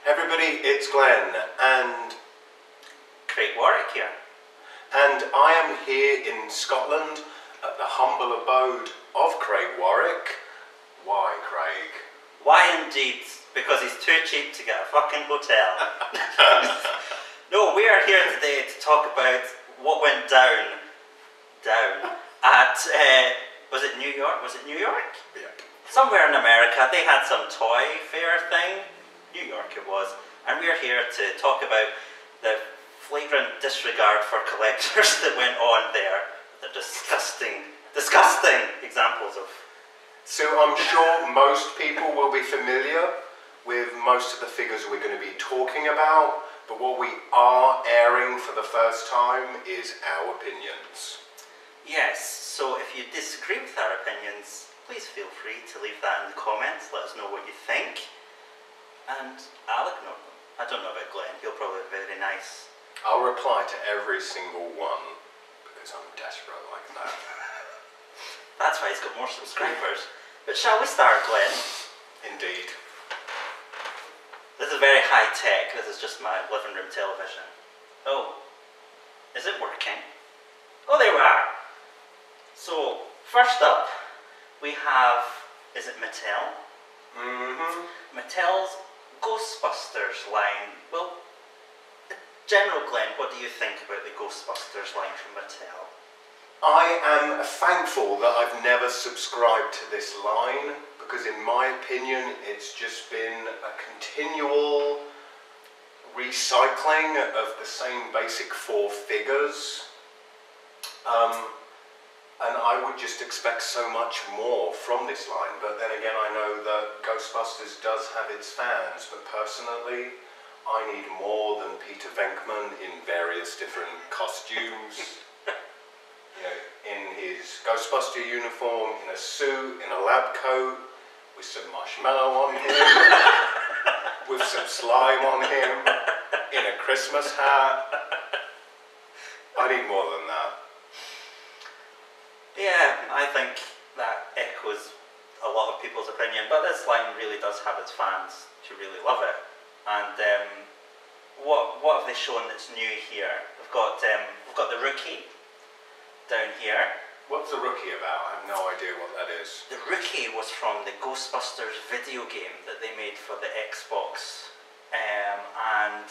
Everybody, it's Glenn and Craig Warrack here. And I am here in Scotland at the humble abode of Craig Warrack. Why, Craig? Why indeed? Because he's too cheap to get a fucking hotel. No, we are here today to talk about what went down at, was it New York? Was it New York? Yeah. Somewhere in America, they had some toy fair thing. New York it was. And we're here to talk about the flagrant disregard for collectors that went on there. The disgusting examples of. So I'm sure most people will be familiar with most of the figures we're going to be talking about, but what we are airing for the first time is our opinions. Yes, so if you disagree with our opinions, please feel free to leave that in the comments. Let us know what you think. And I'll ignore them. I don't know about Glenn, he'll probably be very nice. I'll reply to every single one because I'm desperate like that. That's why he's got more subscribers. But shall we start, Glenn? Indeed. This is very high tech. This is just my living room television. Oh, is it working? Oh, there we are. So, first up, we have, is it Mattel? Mm-hmm. Mattel's Ghostbusters line. Well, General Glenn, what do you think about the Ghostbusters line from Mattel? I am thankful that I've never subscribed to this line because in my opinion it's just been a continual recycling of the same basic four figures. And I would just expect so much more from this line, but then again I know that Ghostbusters does have its fans, but personally I need more than Peter Venkman in various different costumes. You know, in his Ghostbuster uniform, in a suit, in a lab coat, with some marshmallow on him, with some slime on him, in a Christmas hat. I need more than that. Yeah, I think that echoes a lot of people's opinion, but this line really does have its fans to really love it. And what have they shown that's new here? We've got the Rookie down here. What's the Rookie about? I have no idea what that is. The Rookie was from the Ghostbusters video game that they made for the Xbox, and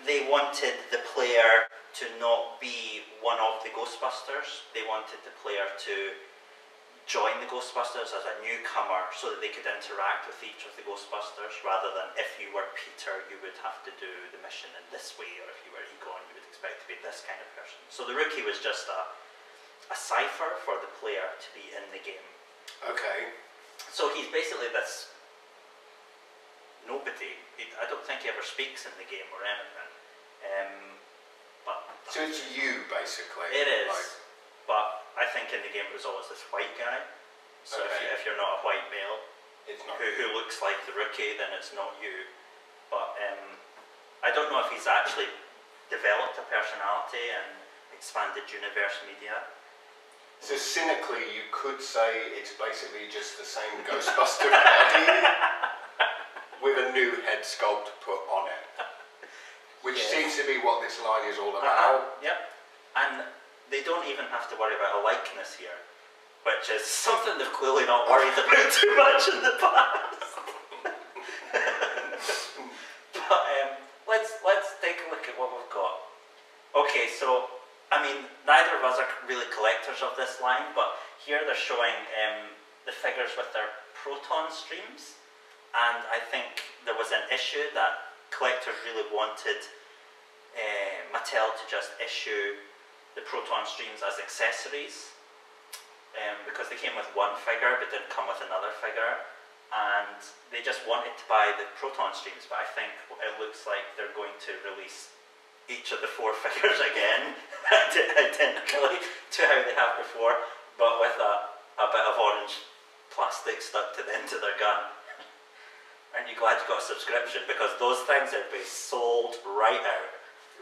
they wanted the player to not be one of the Ghostbusters. They wanted the player to join the Ghostbusters as a newcomer so that they could interact with each of the Ghostbusters, rather than if you were Peter you would have to do the mission in this way, or if you were Egon you would expect to be this kind of person. So the Rookie was just a cipher for the player to be in the game. Okay. So he's basically this nobody. I don't think he ever speaks in the game or anything. So it's you, basically. It is. Like, but I think in the game it was always this white guy. So okay. if you're not a white male it's not who looks like the Rookie, then it's not you. But I don't know if he's actually developed a personality in Expanded Universe Media. So cynically, you could say it's basically just the same Ghostbuster body with a new head sculpt put on it. Which seems to be what this line is all about. Yep. And they don't even have to worry about a likeness here, which is something they've clearly not worried about too much in the past. But let's take a look at what we've got. Okay, so I mean, neither of us are really collectors of this line, but here they're showing the figures with their proton streams, and I think there was an issue that collectors really wanted Mattel to just issue the proton streams as accessories, because they came with one figure but didn't come with another figure, and they just wanted to buy the proton streams, but I think it looks like they're going to release each of the four figures again, identically to how they have before, but with a bit of orange plastic stuck to the end of their gun. Aren't you glad you got a subscription? Because those things would be sold right out.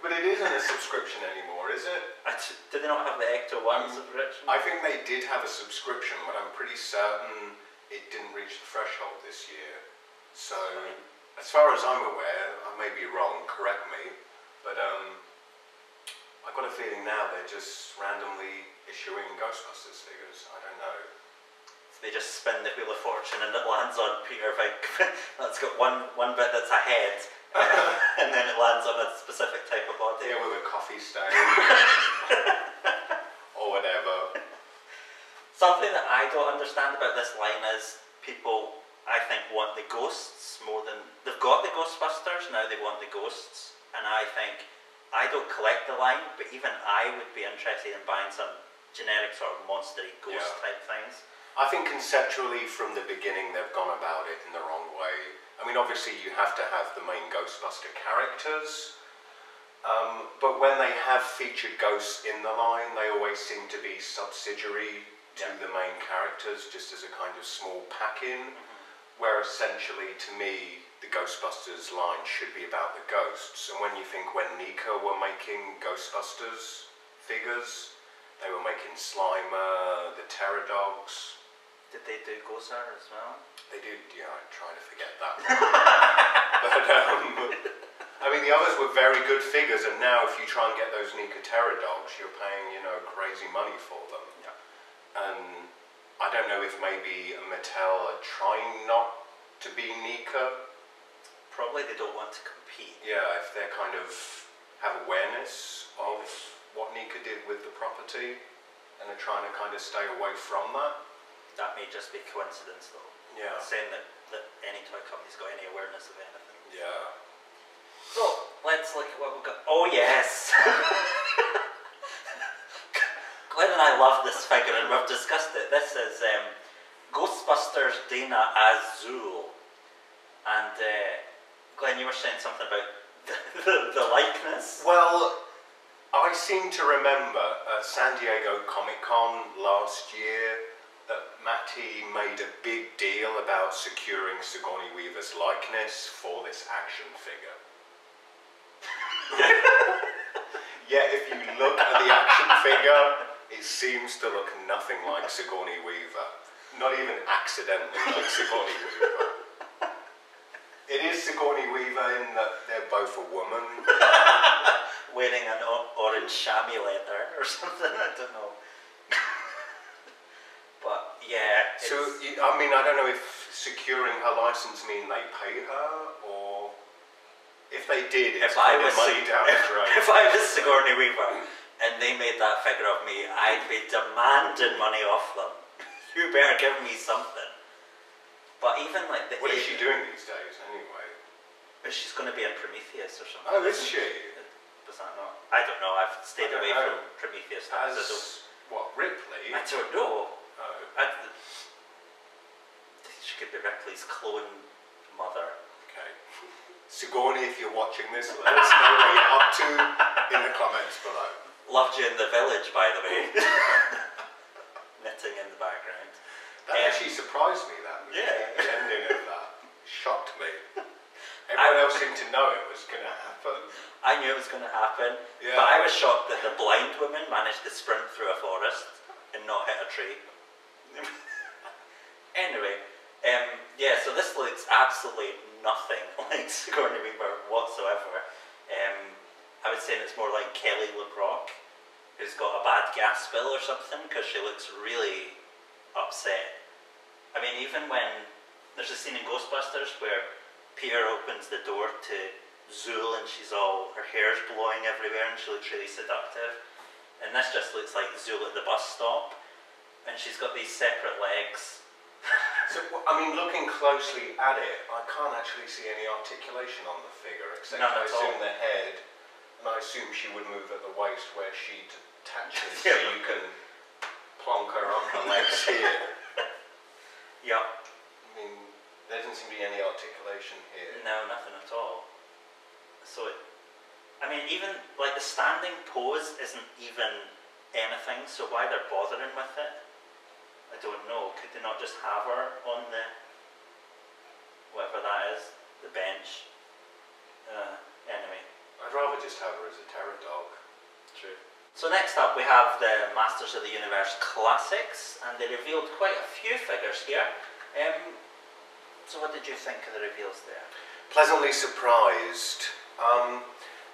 But it isn't a subscription anymore, is it? Did they not have the Ecto 1 subscription? I think they did have a subscription, but I'm pretty certain it didn't reach the threshold this year. So As far as I'm aware, I may be wrong, correct me, but I've got a feeling now they're just randomly issuing Ghostbusters figures. I don't know. So they just spin the Wheel of Fortune and it lands on Peter Venkman. That's got one bit that's a head, and then it lands on a specific type of body. Yeah, with a coffee stain. Or whatever. Something that I don't understand about this line is people, I think, want the ghosts more than... They've got the Ghostbusters, now they want the ghosts. And I think, I don't collect the line, but even I would be interested in buying some generic sort of monstery ghost type things. I think conceptually from the beginning they've gone about it in the wrong way. I mean, obviously you have to have the main Ghostbuster characters, but when they have featured ghosts in the line, they always seem to be subsidiary to the main characters, just as a kind of small pack-in, where essentially, to me, the Ghostbusters line should be about the ghosts. And when you think when Nika were making Ghostbusters figures, they were making Slimer, the Terror Dogs. Did they do Gozar as well? They did, yeah, I'm trying to forget that one. But, I mean, the others were very good figures, and now if you try and get those Nika Terror Dogs, you're paying, you know, crazy money for them. Yeah. And I don't know if maybe Mattel are trying not to be Nika. Probably they don't want to compete. Yeah, if they're kind of have awareness of what Nika did with the property, and they're trying to kind of stay away from that. That may just be coincidence though. Yeah. Saying that any toy company's got any awareness of anything. Yeah. So, let's look at what we've got. Oh yes! Glenn and I love this figure and we've discussed it. This is Ghostbusters Dana Azul. And Glenn, you were saying something about the likeness? Well, I seem to remember at San Diego Comic-Con last year that Matty made a big deal about securing Sigourney Weaver's likeness for this action figure. Yet if you look at the action figure, it seems to look nothing like Sigourney Weaver. Not even accidentally like Sigourney Weaver. It is Sigourney Weaver in that they're both a woman. Wearing an orange chamois leather or something, I don't know. But yeah. So, I mean, I don't know if securing her license mean they pay her, or if they did, it's kind of money down the drain. If I was Sigourney Weaver and they made that figure of me, I'd be demanding money off them. You better give me something. But even like the... What is she doing these days, anyway? She's going to be in Prometheus or something. Oh, is she? Was that not? I don't know, I've stayed away from Prometheus. As, what, Ripley? I don't know. Oh. She could be Ripley's clone mother. Okay. Sigourney, if you're watching this, let us know what you're up to in the comments below. Loved you in The Village, by the way. Knitting in the background. That actually surprised me, that movie. Yeah. The ending of that shocked me. Everyone else seemed to know it was going to happen. I knew it was going to happen, Yeah. but I was shocked that the blind woman managed to sprint through a forest and not hit a tree. Anyway, yeah, so this looks absolutely nothing like Sigourney Weaver whatsoever. I would say it's more like Kelly LeBrock, who's got a bad gas spill or something, because she looks really upset. I mean, even when there's a scene in Ghostbusters where Peter opens the door to Zool and her hair's blowing everywhere and she looks really seductive. And this just looks like Zool at the bus stop, and she's got these separate legs. So, I mean, looking closely at it, I can't actually see any articulation on the figure, except I assume the head, and I assume she would move at the waist where she attaches, so you can plonk her on her legs here. Yeah. I mean, there doesn't seem to be any articulation here. No, nothing at all. So I mean, even like the standing pose isn't even anything, so why they're bothering with it, I don't know. Could they not just have her on the, whatever that is, the bench? Anyway. I'd rather just have her as a terror dog. True. So next up we have the Masters of the Universe Classics, and they revealed quite a few figures here. So what did you think of the reveals there? pleasantly surprised.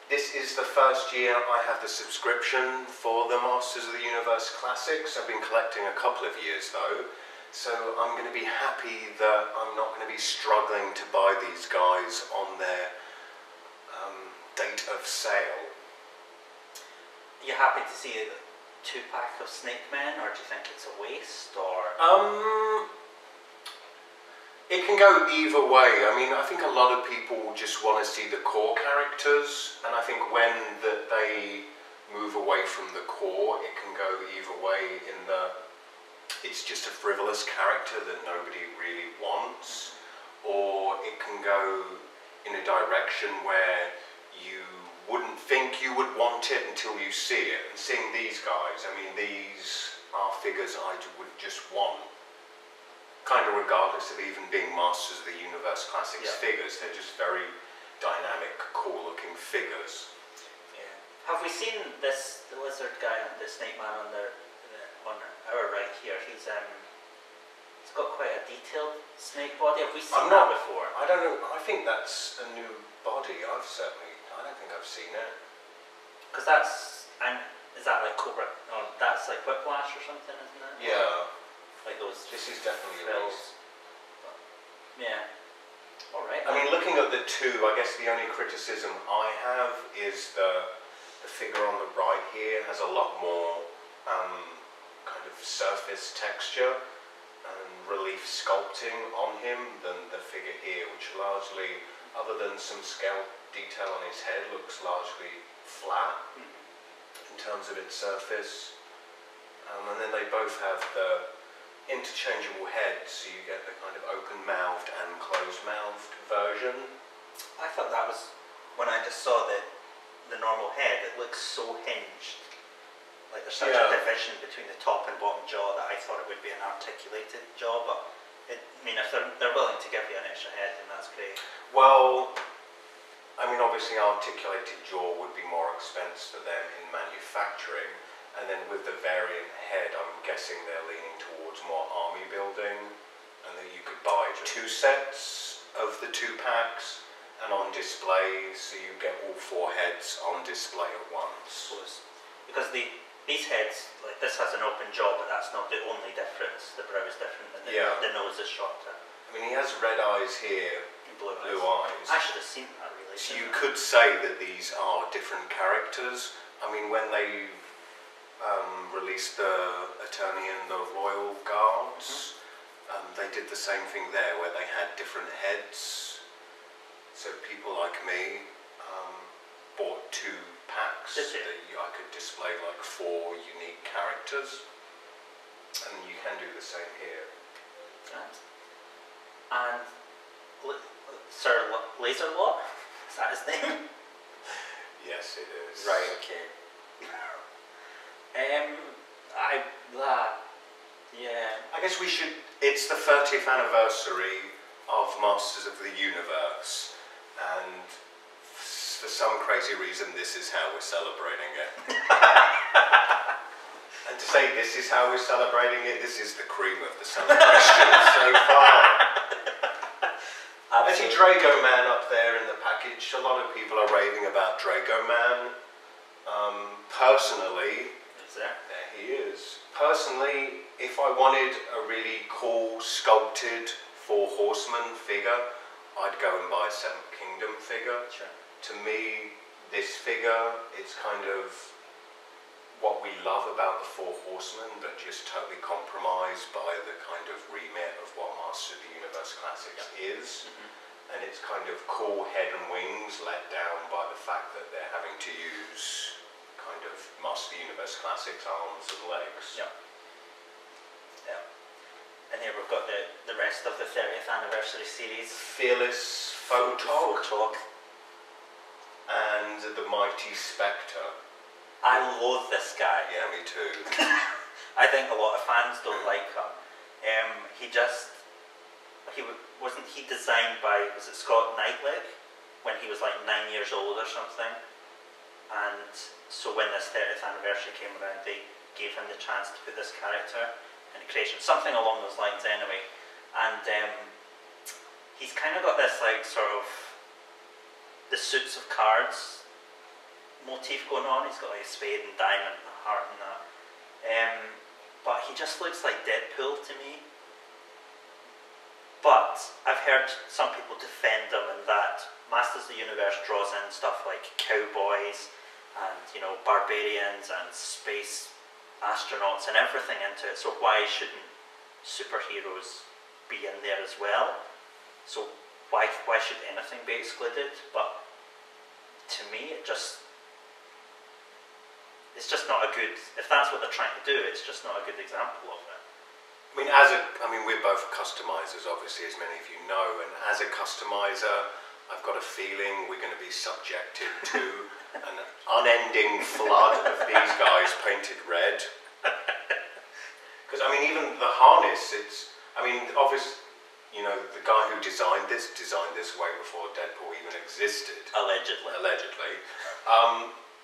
This is the first year I have the subscription for the Masters of the Universe Classics. I've been collecting a couple of years though, so I'm going to be happy that I'm not going to be struggling to buy these guys on their date of sale. Are you happy to see a 2-pack of Snake Men, or do you think it's a waste, or...? It can go either way. I mean, I think a lot of people just want to see the core characters, and I think when they move away from the core, it can go either way in that it's just a frivolous character that nobody really wants, or it can go in a direction where you wouldn't think you would want it until you see it. And seeing these guys, I mean, these are figures I would just want. Kind of regardless of even being Masters of the Universe Classics figures, they're just very dynamic, cool-looking figures. Yeah. Have we seen this, the lizard guy, the Snake Man on our right here? He's got quite a detailed snake body. Have we seen that before? I don't know. I think that's a new body. I don't think I've seen it. Because that's, and is that like Cobra? Oh, that's like Whiplash or something, isn't it? Yeah. Like those. This is definitely a waste. Yeah. All right. I mean, looking at the two, I guess the only criticism I have is the figure on the right here has a lot more kind of surface texture and relief sculpting on him than the figure here, which largely, other than some scale detail on his head, looks largely flat in terms of its surface. And then they both have the interchangeable heads, so you get the kind of open-mouthed and closed-mouthed version. I thought that was, when I just saw the normal head, it looks so hinged. Like there's such a division between the top and bottom jaw that I thought it would be an articulated jaw, but I mean, if they're willing to give you an extra head, then that's great. Well, I mean, obviously articulated jaw would be more expensive for them in manufacturing. And then with the variant head, I'm guessing they're leaning towards more army building, and that you could buy 2 sets of the 2 packs and on display, so you get all 4 heads on display at once. Because these heads, like this has an open jaw, but that's not the only difference. The brow is different, and the nose is shorter. I mean, he has red eyes here, blue eyes. I should have seen that, really. So you could say that these are different characters. I mean, when they released the Attorney and the Royal Guards, they did the same thing there, where they had different heads. So people like me bought 2 packs that I could display like 4 unique characters, and you can do the same here. Right. And Sir Laserlaw, is that his name? Yes, it is. Right. Okay. I guess we should, it's the 30th anniversary of Masters of the Universe, and for some crazy reason this is how we're celebrating it. And to say this is how we're celebrating it, this is the cream of the celebration so far. Actually, Drago Man up there in the package, a lot of people are raving about Drago Man. Personally, there he is. Personally, if I wanted a really cool, sculpted 4 Horsemen figure, I'd go and buy a 7th Kingdom figure. Sure. To me, this figure, it's kind of what we love about the 4 Horsemen, but just totally compromised by the kind of remit of what Master of the Universe Classics is. And it's kind of cool head and wings let down by the fact that they're having to use kind of Master of the Universe Classics arms and legs. Yeah. Yeah. And here we've got the rest of the 30th anniversary series. Fearless Photog. And the Mighty Spectre. I loathe this guy. Yeah, me too. I think a lot of fans don't like him. Wasn't he designed by, was it Scott Knightlick, when he was like 9 years old or something? And so when this 30th anniversary came around, they gave him the chance to put this character in creation, something along those lines anyway. And he's kind of got this like sort of the suits of cards motif going on. He's got like a spade and diamond and a heart and that. But he just looks like Deadpool to me. But I've heard some people defend him in that Masters of the Universe draws in stuff like cowboys and, you know, barbarians and space astronauts and everything into it. So why shouldn't superheroes be in there as well? So why should anything be excluded? But to me, it's just not a good. If that's what they're trying to do, it's just not a good example of it. I mean, we're both customizers, obviously, as many of you know, and as a customizer, I've got a feeling we're going to be subjected to an unending flood of these guys painted red. Because, I mean, even the harness, obviously, you know, the guy who designed this way before Deadpool even existed. Allegedly.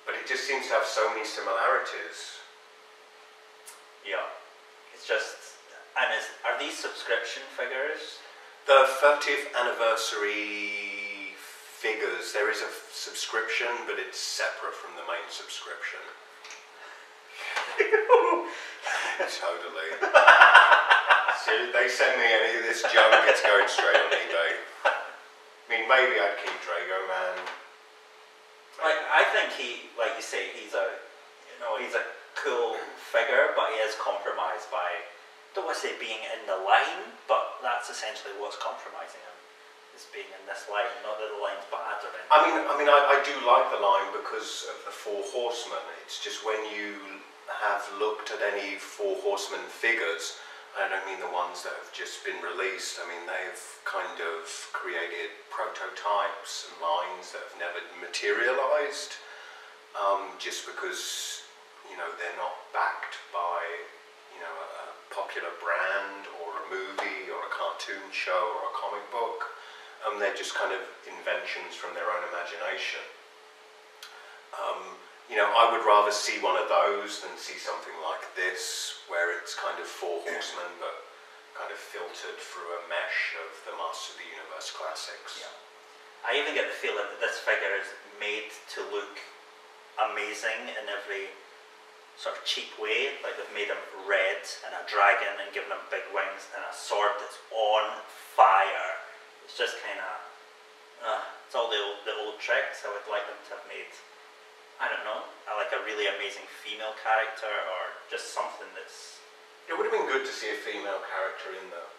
But it just seems to have so many similarities. Yeah. It's just... And are these subscription figures? The 30th anniversary figures, there is a subscription, but it's separate from the main subscription. Totally. So they send me any of this junk, it's going straight on eBay. I mean, maybe I'd keep Drago Man. I think he, like you say, he's a cool figure, but he is compromised by, I don't want to say being in the line, but that's essentially what's compromising him, is being in this line. Not that the line's bad or anything. I do like the line because of the Four Horsemen. It's just when you have looked at any Four Horsemen figures, I don't mean the ones that have just been released, I mean they've kind of created prototypes and lines that have never materialized, just because, you know, they're not backed by, you know, a popular brand or a movie or a cartoon show or a comic book. They're just kind of inventions from their own imagination. You know, I would rather see one of those than see something like this, where it's kind of Four Horsemen, but kind of filtered through a mesh of the Masters of the Universe classics. Yeah. I even get the feeling that this figure is made to look amazing in every sort of cheap way. Like they've made him red and a dragon and given him big wings and a sword that's on fire. It's just kind of, it's all the old tricks I would like them to have made. I don't know, like a really amazing female character or just something that's... It would have been good to see a female character in there.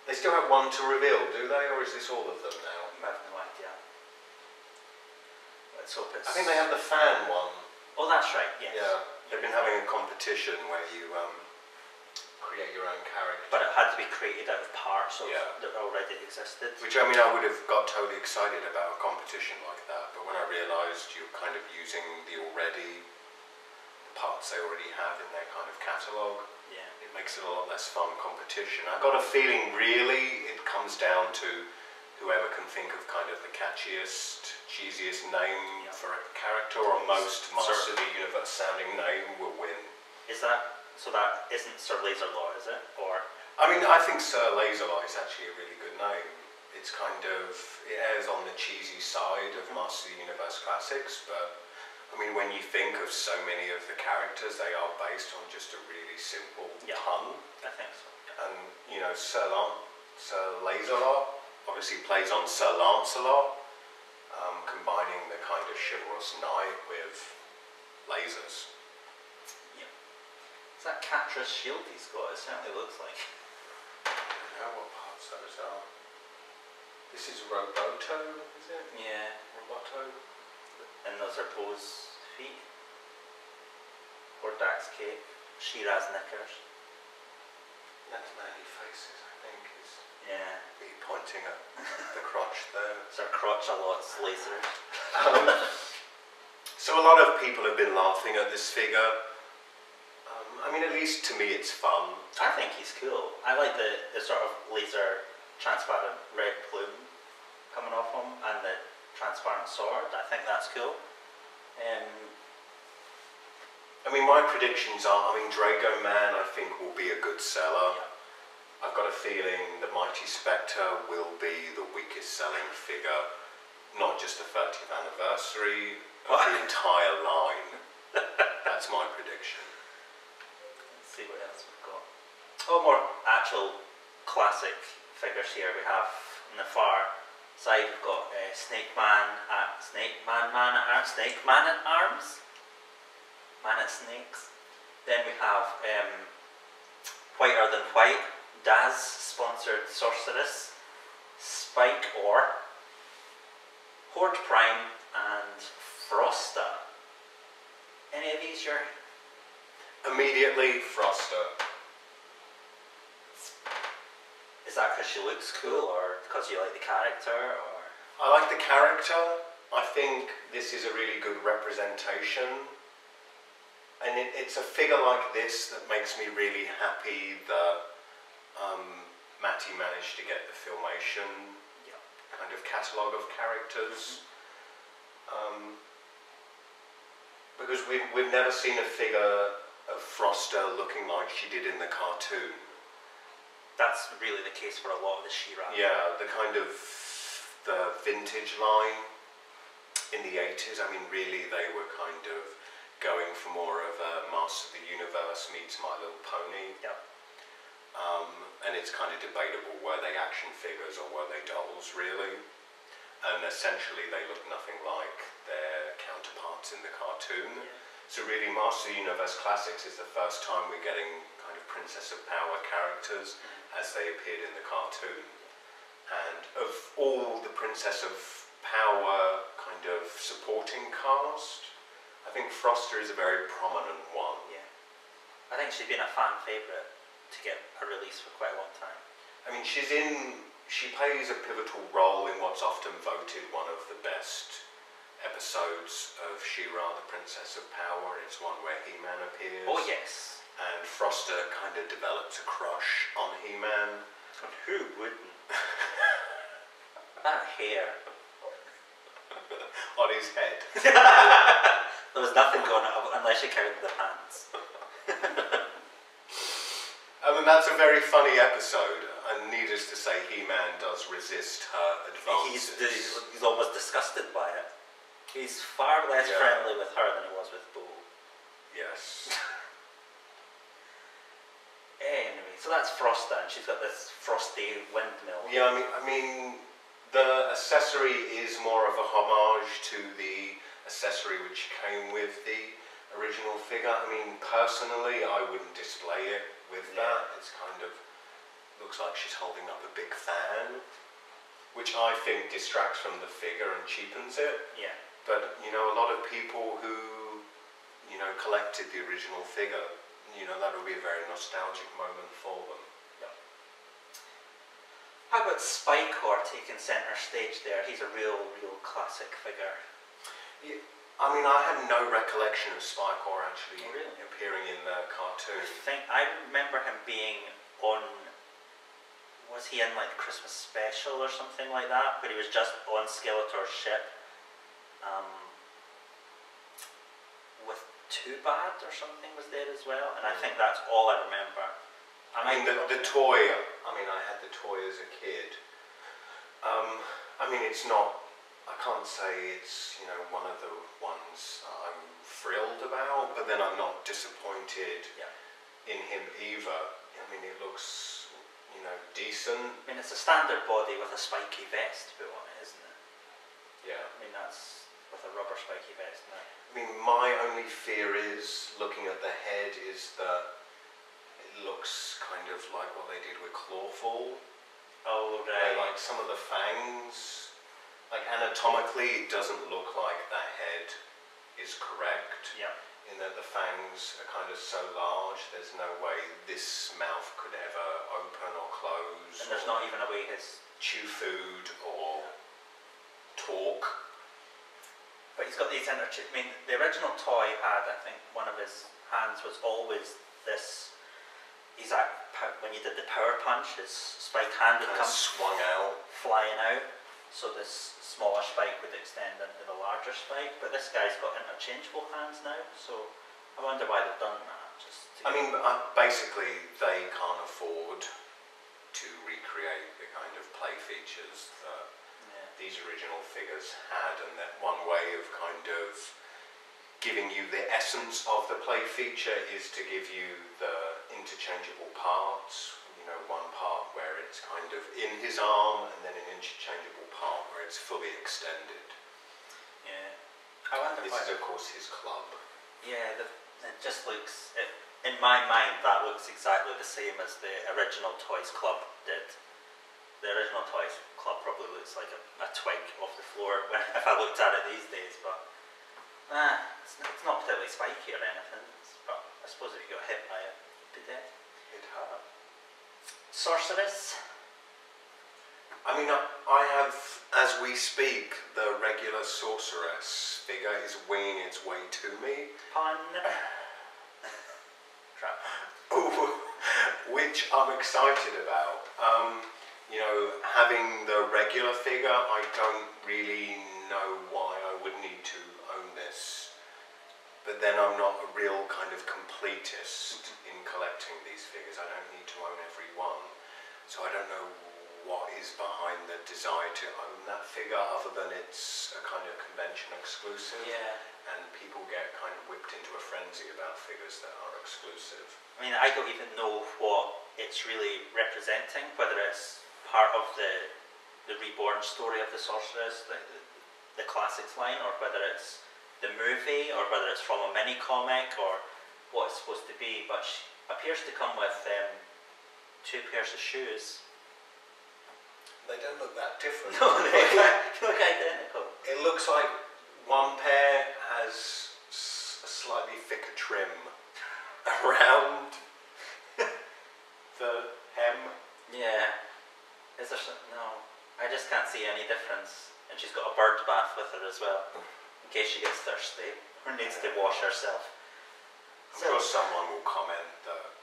They still have one to reveal, do they? Or is this all of them now? I have no idea. Let's hope it's... I think they have the fan one. Oh, that's right, yes. Yeah, they've been having a competition where you create your own character. But it had to be created out of parts that already existed. Which, I mean, I would have got totally excited about a competition like that, but when I realised you're kind of using the parts they already have in their kind of catalogue, it makes it a lot less fun competition. I got a feeling, really, it comes down to whoever can think of kind of the catchiest, cheesiest name for a character, or most Master of the Universe sounding name will win. Is that... So that isn't Sir Laserlaw, is it? Or I mean, I think Sir Laserlaw is actually a really good name. It's kind of, it airs on the cheesy side of Master of the Universe classics, but I mean, when you think of so many of the characters, they are based on just a really simple pun. I think so. And, you know, Sir Laserlaw obviously plays on Sir Lancelot, combining the kind of chivalrous knight with lasers. Is that Catra's shield he's got? It certainly looks like. I don't know what parts those are. This is Roboto, is it? Yeah. Roboto. And those are Poe's feet. Or Dak's cape. She-Ra's knickers. That's Manly Faces, I think. Yeah. Are you pointing at the crotch there? It's her crotch a lot's lasers. So a lot of people have been laughing at this figure. I mean, at least to me it's fun. I think he's cool. I like the sort of laser transparent red plume coming off him and the transparent sword. I think that's cool. I mean, my predictions are, Drago Man I think will be a good seller. Yeah. I've got a feeling the Mighty Spectre will be the weakest selling figure, not just just the 30th anniversary of the entire line. That's my prediction. Let's see what else we've got. Oh, more actual classic figures here. We have on the far side we've got Snake Man at Man at Arms, Man at Snakes. Then we have Whiter Than White, Daz sponsored Sorceress, Spike Or, Horde Prime, and Frosta. Any of these you're... Immediately, Frosta. Is that because she looks cool, or because you like the character, or...? I like the character. I think this is a really good representation. And it's a figure like this that makes me really happy that Matty managed to get the Filmation kind of catalogue of characters. Because we've never seen a figure of Frosta looking like she did in the cartoon. That's really the case for a lot of the She-Ra. Yeah, the kind of the vintage line in the 80s. I mean, really, they were kind of going for more of a Master of the Universe meets My Little Pony. Yep. And it's kind of debatable, were they action figures or were they dolls, really? And essentially, they look nothing like their counterparts in the cartoon. Yeah. So really, Master of the Universe Classics is the first time we're getting kind of Princess of Power characters as they appeared in the cartoon. And of all the Princess of Power kind of supporting cast, I think Frosta is a very prominent one. Yeah. I think she's been a fan favourite to get a release for quite a long time. I mean, she plays a pivotal role in what's often voted one of the best episodes of She-Ra, the Princess of Power. It's one where He-Man appears. Oh yes. And Frosta kind of develops a crush on He-Man. And who wouldn't? That hair. On his head. There was nothing going on unless you counted the pants. I mean, that's a very funny episode, and needless to say, He-Man does resist her advances. He's almost disgusted by it. He's far less friendly with her than he was with Bo. Yes. Anyway, so that's Frosta, and she's got this frosty windmill. Yeah, I mean, the accessory is more of a homage to the accessory which came with the original figure. I mean, personally, I wouldn't display it with that. It's kind of looks like she's holding up a big fan, which I think distracts from the figure and cheapens it. Yeah. But, you know, a lot of people who, you know, collected the original figure, you know, that would be a very nostalgic moment for them. Yeah. How about Spike-Or taking centre stage there? He's a real classic figure. Yeah, I mean, I had no recollection of Spike-Or actually appearing in the cartoon. I remember him being on, was he in like the Christmas special or something like that, where he was just on Skeletor's ship with Too Bad or something was there as well, and I think that's all I remember. I mean, the toy, I mean, I had the toy as a kid. I mean, it's not, I can't say it's, you know, one of the ones I'm thrilled about, but then I'm not disappointed in him either. I mean, it looks, you know, decent. I mean, it's a standard body with a spiky vest put on it, isn't it? Yeah. I mean, that's with a rubber spiky vest now. I mean, my only fear is, looking at the head, is that it looks kind of like what they did with Clawfall. Oh, right. Like some of the fangs, like anatomically, it doesn't look like that head is correct. Yeah. In that the fangs are kind of so large, there's no way this mouth could ever open or close. And there's not even a way his... chew food or talk. But he's got these I mean, the original toy had, I think, one of his hands was always this. When you did the power punch, his spiked hand would come swung out, flying out. So this smaller spike would extend into the larger spike. But this guy's got interchangeable hands now, so I wonder why they've done that. I mean, basically, they can't afford to recreate the kind of play features that these original figures had, and that one way of kind of giving you the essence of the play feature is to give you the interchangeable parts. You know, one part where it's kind of in his arm, and then an interchangeable part where it's fully extended. Yeah. I wonder. This is, of course, his club. Yeah, it just looks. In my mind, that looks exactly the same as the original Toys Club did. The original Toys Club probably looks like a twig off the floor if I looked at it these days, but it's not particularly spiky or anything. But I suppose if you got hit by it, you'd be dead. It hurt. Sorceress. I mean, I have, as we speak, the regular sorceress figure is winging its way to me. Pun. Trap. Ooh, which I'm excited about. You know, having the regular figure, I don't really know why I would need to own this. But then I'm not a real kind of completist in collecting these figures. I don't need to own every one. So I don't know what is behind the desire to own that figure, other than it's a kind of convention exclusive. Yeah. And people get kind of whipped into a frenzy about figures that are exclusive. I mean, I don't even know what it's really representing, whether it's part of the reborn story of the Sorceress, the classics line, or whether it's the movie, or whether it's from a mini comic, or what it's supposed to be. But she appears to come with 2 pairs of shoes. They don't look that different. No, they look identical. It looks like one pair has a slightly thicker trim around the hem. Yeah. Is there some? No. I just can't see any difference. And she's got a bird bath with her as well, in case she gets thirsty or needs to wash herself. I'm sure someone will comment that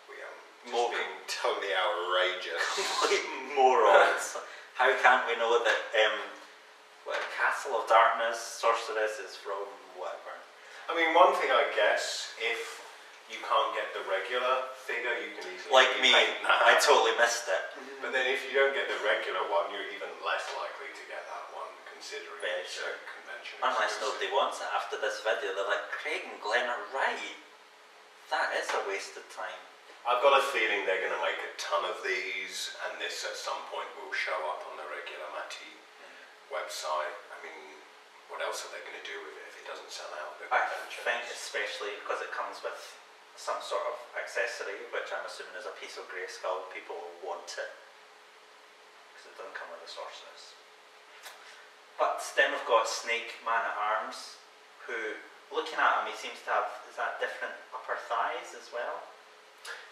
we are just being totally outrageous. Complete morons. How can't we know that Castle of Darkness Sorceress is from whatever? I mean, one thing I guess, if you can't get the regular figure, you can easily like me, paint that. I totally missed it. But then if you don't get the regular one, you're even less likely to get that one, considering Very it's true. a convention Unless exclusive. nobody wants it after this video, they're like, Craig and Glenn are right. That is a waste of time. I've got a feeling they're going to make a ton of these, and this at some point will show up on the regular Matty website. I mean, what else are they going to do with it if it doesn't sell out? I think especially because it comes with some sort of accessory, which I'm assuming is a piece of grey skull, people will want it. Because it doesn't come with a sorceress. But then we've got Snake Man at Arms, who, looking at him, he seems to have, is that different upper thighs as well?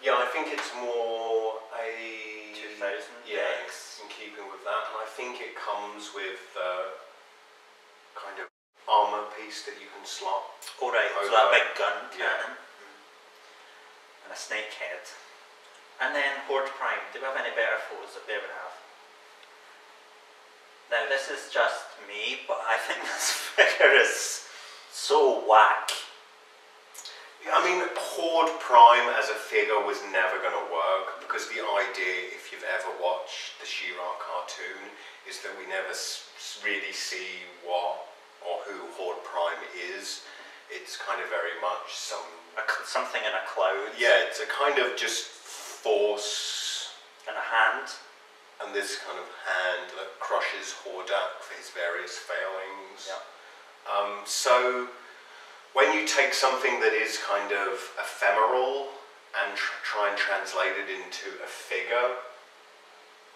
Yeah, I think it's more a 2000 X in keeping with that, and I think it comes with kind of armour piece that you can slot. Oh right, so that big gun cannon. And a snake head. And then Horde Prime. Do we have any better photos that they would have? Now this is just me, but I think this figure is so whack. I mean, Horde Prime as a figure was never going to work, because the idea, if you've ever watched the She-Ra cartoon, is that we never really see what or who Horde Prime is. It's kind of very much something in a cloud. Yeah, it's a kind of just force. And a hand. And this kind of hand that crushes Hordak for his various failings. Yeah. So when you take something that is kind of ephemeral and try and translate it into a figure,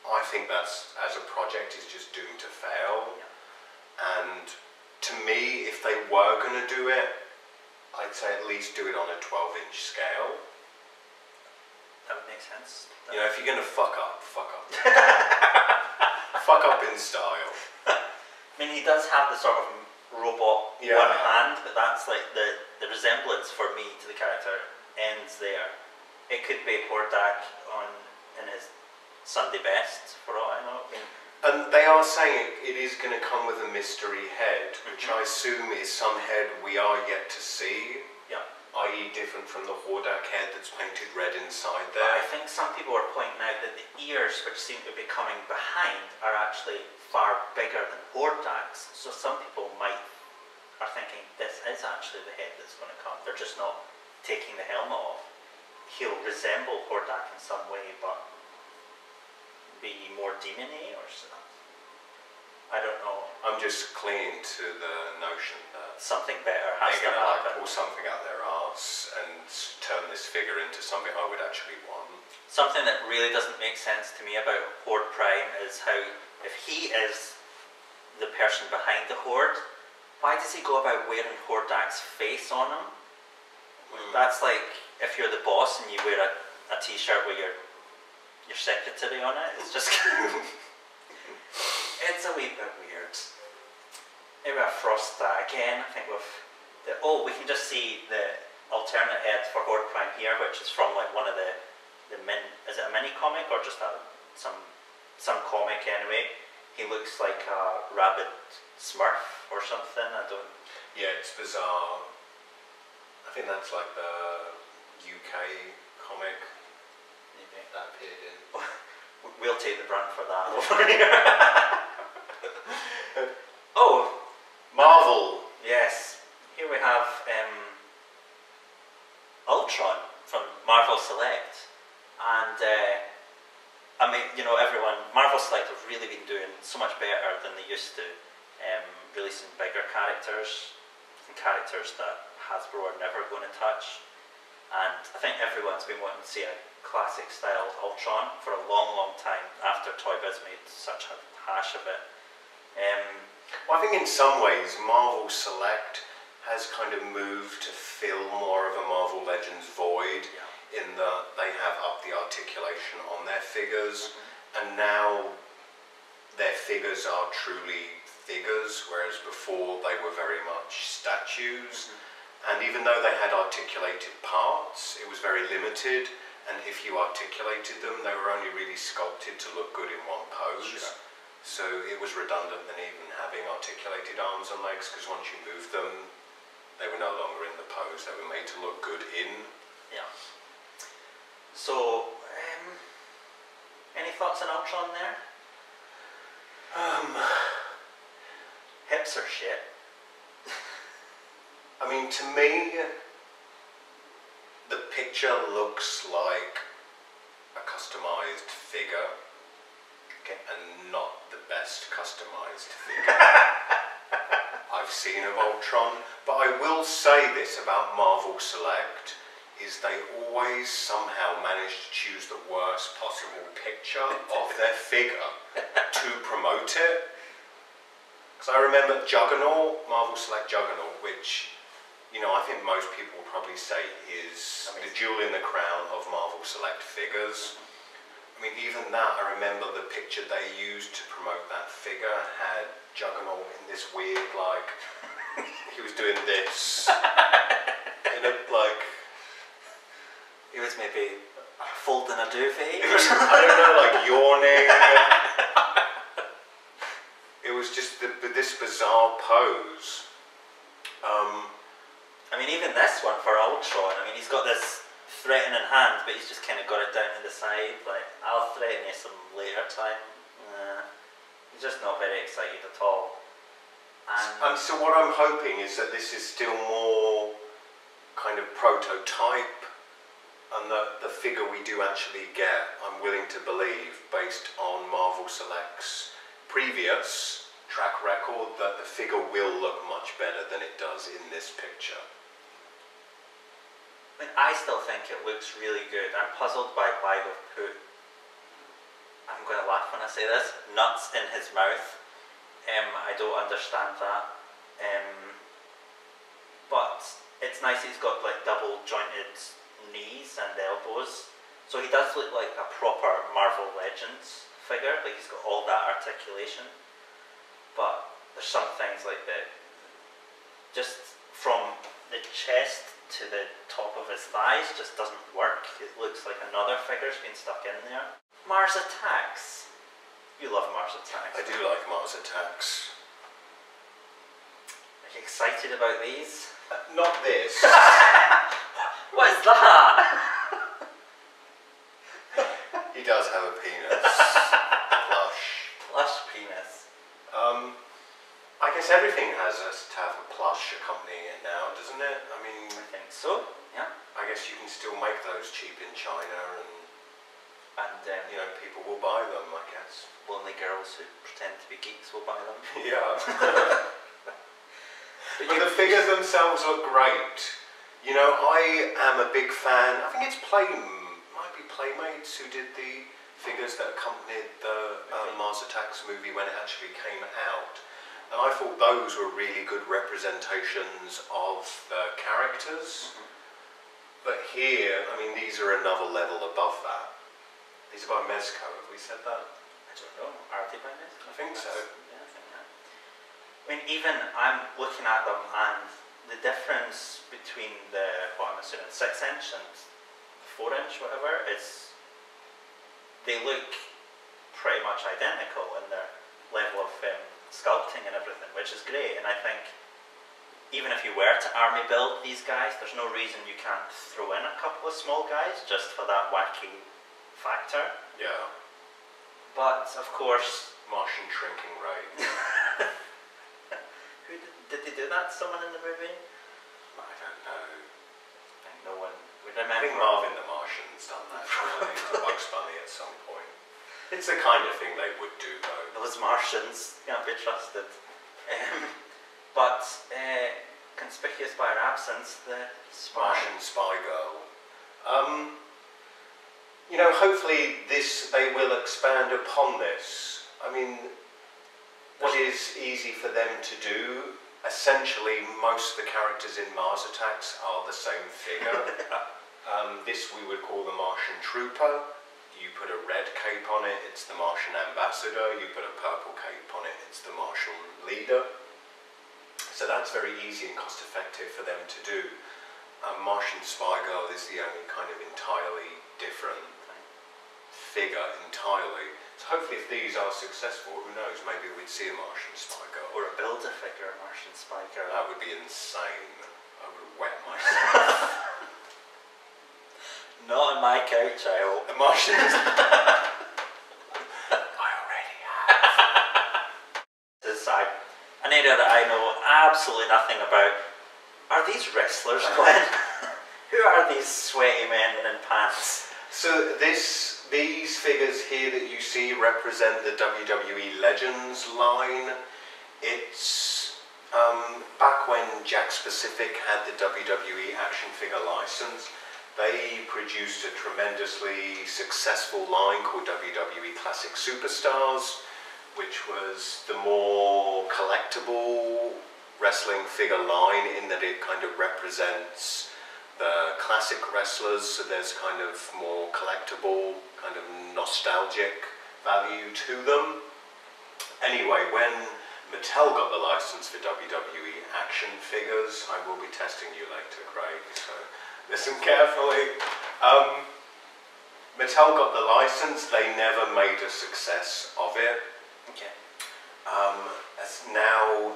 I think that's, as a project, is just doomed to fail. Yeah. And to me, if they were going to do it, I'd say at least do it on a 12-inch scale. That would make sense. You know, if you're going to fuck up, fuck up. Fuck up in style. I mean, he does have the sort of robot one hand, but that's like the resemblance for me to the character ends there. It could be Hordak in his Sunday best, for all I know. I mean, and they are saying it is going to come with a mystery head, which I assume is some head we are yet to see. Yeah. i.e. different from the Warrack head that's painted red inside But I there. think some people are pointing out that the ears, which seem to be coming behind, are actually far bigger than Warrack's. So some people are thinking this is actually the head that's going to come. They're just not taking the helmet off. He'll resemble Warrack in some way, but be more demon-y or something. I don't know. I'm just clinging to the notion that Something better has they're to going to like happen. pull something out their arse and turn this figure into something I would actually want. Something that really doesn't make sense to me about Horde Prime is how, if he is the person behind the Horde, why does he go about wearing Hordack's face on him? That's like if you're the boss and you wear a t-shirt with your secretary on it. It's just it's a wee bit weird. Maybe a Frost again. I think we can just see the alternate head for Horde Prime here, which is from like one of the is it a mini comic or just some comic anyway? He looks like a rabid Smurf or something. I don't. Yeah, it's bizarre. I think that's like the UK comic that appeared in. We'll take the brunt for that over here. Oh, Marvel! yes. Here we have Ultron from Marvel Select. And I mean, you know, Marvel Select have really been doing so much better than they used to, releasing bigger characters and characters that Hasbro are never going to touch. And I think everyone's been wanting to see a classic style Ultron for a long, long time after Toy Biz made such a hash of it. Well, I think in some ways Marvel Select has kind of moved to fill more of a Marvel Legends void, in that they have upped the articulation on their figures, and now their figures are truly figures, whereas before they were very much statues. And even though they had articulated parts, it was very limited, and if you articulated them, they were only really sculpted to look good in one pose. Sure. So it was redundant than even having articulated arms and legs, because once you moved them, they were no longer in the pose, they were made to look good in. Yeah. So, any thoughts on Ultron there? Hips are shit. I mean, to me, the picture looks like a customized figure, and not the best customized figure I've seen of Ultron. But I will say this about Marvel Select, is they always somehow manage to choose the worst possible picture of their figure to promote it. Because I remember Juggernaut, Marvel Select Juggernaut, which, you know, I think most people will probably say is the jewel in the crown of Marvel Select figures. I mean, even that, I remember the picture they used to promote that figure had Juggernaut in this weird, like, he was doing this, in a, like... He was maybe folding a duvet. I don't know, like yawning. It was just this bizarre pose. I mean, even this one for Ultron, I mean, he's got this threatening hand, but he's just kind of got it down to the side, like, I'll threaten you some later time. He's just not very excited at all. And so what I'm hoping is that this is still more kind of prototype, and that the figure we do actually get, I'm willing to believe, based on Marvel Select's previous track record, that the figure will look much better than it does in this picture. I mean, I still think it looks really good. I'm puzzled by why they've put, I'm going to laugh when I say this, nuts in his mouth. I don't understand that. But it's nice he's got like double jointed knees and elbows. So he does look like a proper Marvel Legends figure, like he's got all that articulation. But there's some things like that, just from the chest to the top of his thighs just doesn't work. It looks like another figure's been stuck in there. Mars Attacks. You love Mars Attacks. I do like Mars Attacks. Are you excited about these? Not this. What is that? He does have a penis. Plush. Plush penis. I guess everything has to have a plush accompanying it now, doesn't it? I mean, I think so, yeah. I guess you can still make those cheap in China, and you know, people will buy them, I guess. Lonely girls who pretend to be geeks will buy them. Yeah. But the figures themselves look great. You know, I am a big fan. I think it's might be Playmates who did the figures that accompanied the Mars Attacks movie when it actually came out. And I thought those were really good representations of the characters. But here, I mean, these are another level above that. These are by Mezco, have we said that? I don't know, are they by Mezco? I think so. Yeah, I think that. I mean, even I'm looking at them, and the difference between the, what I'm assuming, 6-inch and 4-inch, whatever, is they look pretty much identical in their level of sculpting and everything, which is great. And I think even if you were to army build these guys, there's no reason you can't throw in a couple of small guys just for that wacky factor. Yeah. But of course, Martian shrinking rate. Who did they do that? Someone in the movie? I don't know. I think no one would remember. I think Marvin the Martian's done that surely to Bugs Bunny at some point. It's the kind of thing they would do though. Those Martians can't be trusted. But conspicuous by our absence, the Martian spy girl. You know, hopefully they will expand upon this. I mean, what is easy for them to do, essentially most of the characters in Mars Attacks are the same figure. This we would call the Martian Trooper. You put a red cape on it, it's the Martian Ambassador. You put a purple cape on it, it's the Martian Leader. So that's very easy and cost effective for them to do. Martian Spy Girl is the only kind of entirely different figure entirely. So hopefully if these are successful, who knows, maybe we'd see a Martian Spy Girl. Or a Build-A-Figure Martian Spy Girl. That would be insane. I would wet myself. Not on my couch, I hope. The Martians. I already have. This is an area that I know absolutely nothing about. Are these wrestlers, Glenn? Who are these sweaty men in pants? So these figures here that you see represent the WWE Legends line. It's back when Jakks Pacific had the WWE action figure license. They produced a tremendously successful line called WWE Classic Superstars, which was the more collectible wrestling figure line in that it kind of represents the classic wrestlers, so there's kind of more collectible, kind of nostalgic value to them. Anyway, when Mattel got the license for WWE action figures, I will be testing you later, Craig, so listen carefully. Mattel got the license, they never made a success of it. Okay. As now,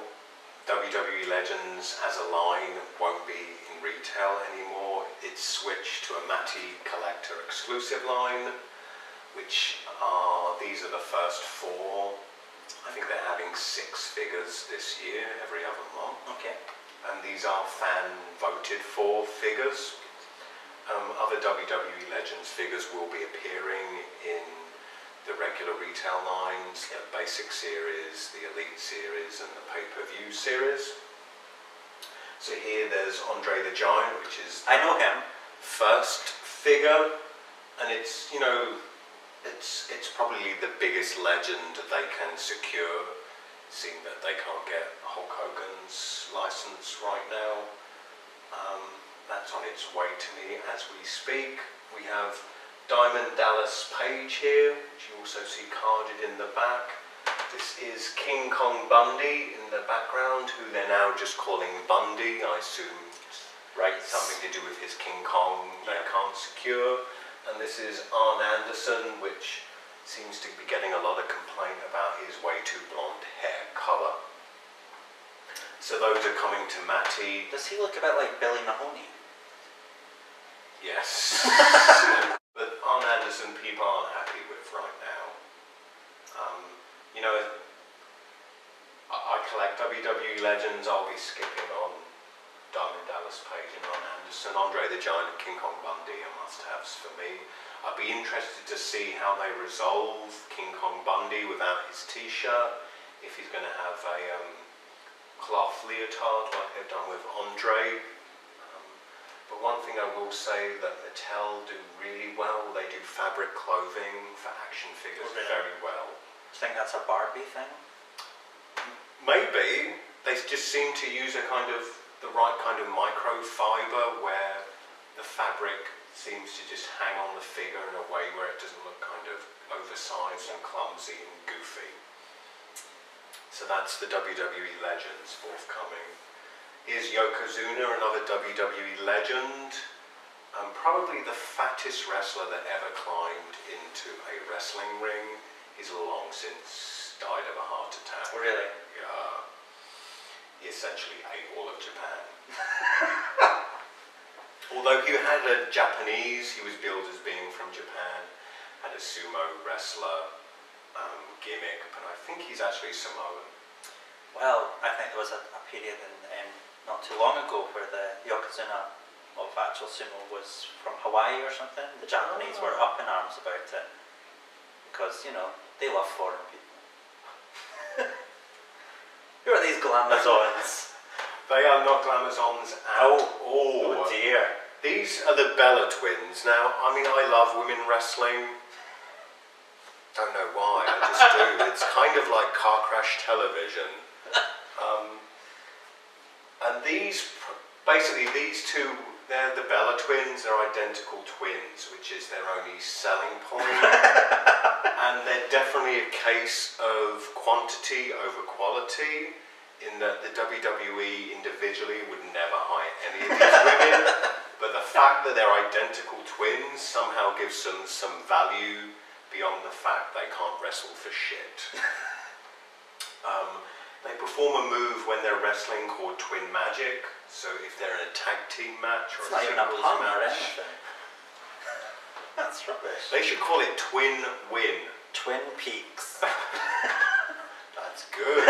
WWE Legends as a line won't be in retail anymore. It's switched to a Matty Collector exclusive line, which these are the first 4. I think they're having 6 figures this year, every other month. Okay. And these are fan voted for figures. Other WWE Legends figures will be appearing in the regular retail lines, the Basic Series, the Elite Series, and the Pay-Per-View Series. So here there's Andre the Giant, which is I know him. first figure, and it's, you know, it's probably the biggest legend they can secure, seeing that they can't get Hulk Hogan's license right now. That's on its way to me as we speak. We have Diamond Dallas Page here, which you also see carded in the back. This is King Kong Bundy in the background, who they're now just calling Bundy. I assume something to do with his King Kong they can't secure. And this is Arn Anderson, which seems to be getting a lot of complaint about his way too blonde hair colour. So those are coming to Matty. Does he look a bit like Billy Mahoney? Yes. But Arn Anderson people aren't happy with right now. You know, I collect WWE Legends. I'll be skipping on Diamond Dallas Page and Arn Anderson. Andre the Giant and King Kong Bundy are must-haves for me. I'd be interested to see how they resolve King Kong Bundy without his t-shirt. If he's going to have a cloth leotard like they've done with Andre. But one thing I will say that Mattel do really well, they do fabric clothing for action figures very well. Do you think that's a Barbie thing? Maybe. They just seem to use the right kind of microfiber where the fabric seems to just hang on the figure in a way where it doesn't look kind of oversized and clumsy and goofy. So that's the WWE Legends forthcoming. Here's Yokozuna, another WWE legend. Probably the fattest wrestler that ever climbed into a wrestling ring. He's long since died of a heart attack. Really? Yeah. He essentially ate all of Japan. Although he had a Japanese, he was billed as being from Japan, had a sumo wrestler gimmick, but I think he's actually Samoan. Well, I think there was a period not too long ago where the Yokozuna of actual sumo was from Hawaii or something. The Japanese were up in arms about it because, you know, they love foreign people. Who are these glamazons? They are not glamazons at all. Oh dear. These are the Bella twins. Now, I mean, I love women wrestling. Don't know why, I just do. It's kind of like car crash television. And these two, they're the Bella twins, they're identical twins, which is their only selling point. And they're definitely a case of quantity over quality, in that the WWE individually would never hire any of these women, but the fact that they're identical twins somehow gives them some value beyond the fact they can't wrestle for shit. They perform a move when they're wrestling called Twin Magic. So if they're in a tag team match or It's a not even a singles pun or match, anything. That's rubbish. they should call it Twin Win. Twin Peaks. That's good.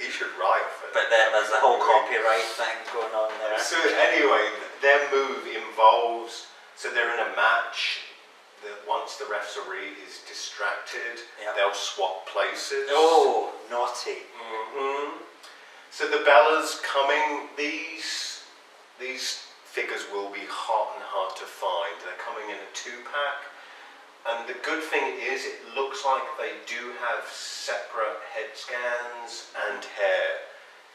He should write for But then there's the whole copyright thing going on there. So anyway, their move involves, so they're in a match. Once the referee is distracted, they'll swap places. Oh, naughty. So the Bellas coming, these figures will be hot and hard to find. They're coming in a 2-pack. And the good thing is it looks like they do have separate head scans and hair.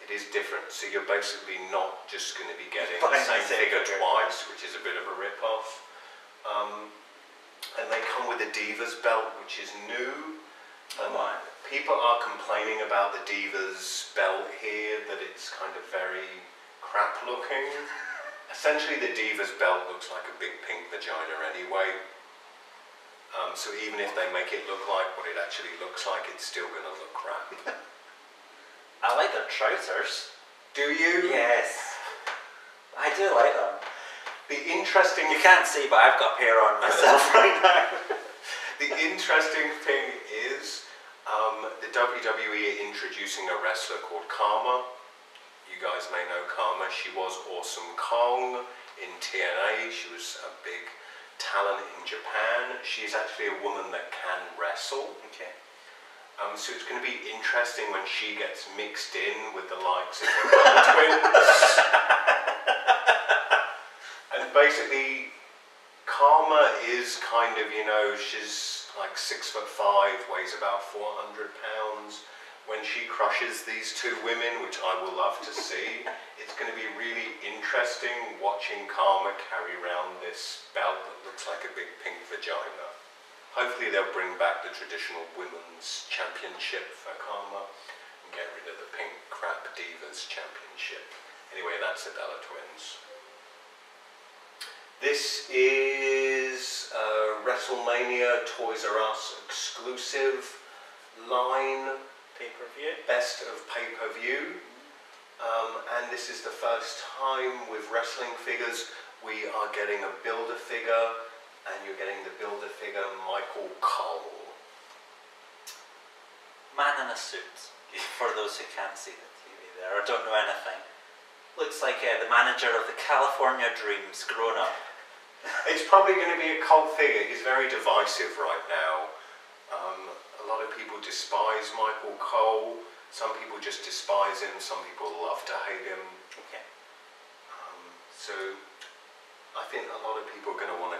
It is different. So you're basically not just going to be getting the same figure twice, which is a bit of a rip-off. And they come with a Divas belt, which is new. People are complaining about the Divas belt here, that it's kind of very crap looking. Essentially the Divas belt looks like a big pink vagina anyway. So even if they make it look like what it actually looks like, it's still going to look crap. I like their trousers. Do you? Yes. I do like them. The interesting... You can't see, but I've got a pair on myself right now. The interesting thing is the WWE are introducing a wrestler called Karma. You guys may know Karma. She was Awesome Kong in TNA. She was a big talent in Japan. She's actually a woman that can wrestle. Okay. So it's going to be interesting when she gets mixed in with the likes of the Bella twins. And basically, Karma is kind of, you know, she's like 6'5", weighs about 400 pounds. When she crushes these two women, which I will love to see, it's going to be really interesting watching Karma carry around this belt that looks like a big pink vagina. Hopefully they'll bring back the traditional women's championship for Karma and get rid of the pink crap Divas championship. Anyway, that's the Bella twins. This is a WrestleMania Toys R Us exclusive line. Pay-per-view. Best of pay-per-view. And this is the first time with wrestling figures we are getting a builder figure, and you're getting the builder figure Michael Cole. Man in a suit, for those who can't see the TV there or don't know anything. Looks like the manager of the California Dreams grown up. It's probably going to be a cult figure. He's very divisive right now. A lot of people despise Michael Cole. Some people just despise him. Some people love to hate him. Okay. So I think a lot of people are going to want